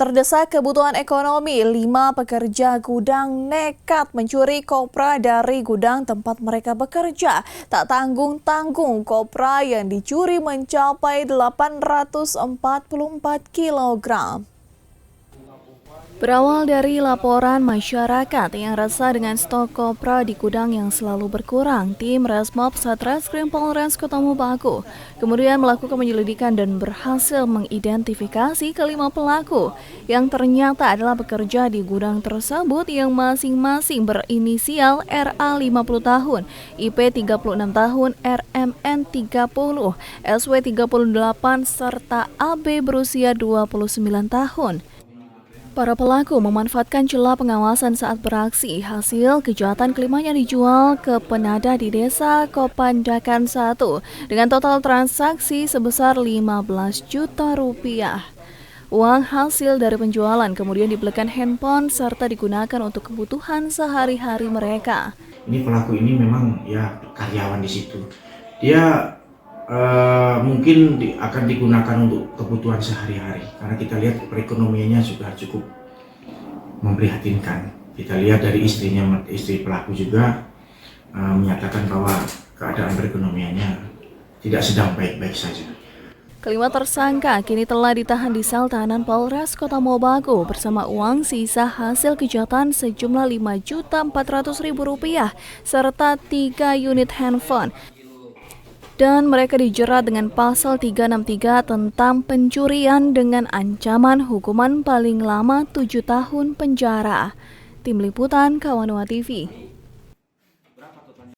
Terdesak kebutuhan ekonomi, 5 pekerja gudang nekat mencuri kopra dari gudang tempat mereka bekerja. Tak tanggung-tanggung, kopra yang dicuri mencapai 844 kilogram. Berawal dari laporan masyarakat yang resah dengan stok kopra di gudang yang selalu berkurang, tim Resmob Satreskrim Polres Kota Mobagu kemudian melakukan penyelidikan dan berhasil mengidentifikasi kelima pelaku yang ternyata adalah bekerja di gudang tersebut yang masing-masing berinisial RA 50 tahun, IP 36 tahun, RMN 30, SW 38, serta AB berusia 29 tahun. Para pelaku memanfaatkan celah pengawasan saat beraksi. Hasil kejahatan kelimanya dijual ke penadah di Desa Kopandakan 1 dengan total transaksi sebesar 15 juta rupiah. Uang hasil dari penjualan kemudian dibelikan handphone serta digunakan untuk kebutuhan sehari-hari mereka. Ini pelaku ini memang ya karyawan di situ. Dia mungkin akan digunakan untuk kebutuhan sehari-hari karena kita lihat perekonomiannya sudah cukup memprihatinkan. Kita lihat dari istri pelaku juga menyatakan bahwa keadaan perekonomiannya tidak sedang baik-baik saja. Kelima tersangka kini telah ditahan di sel tahanan Polres Kota Mobagu bersama uang sisa hasil kejahatan sejumlah Rp5.400.000 serta 3 unit handphone. Dan mereka dijerat dengan pasal 363 tentang pencurian dengan ancaman hukuman paling lama 7 tahun penjara. Tim Liputan Kawanua TV.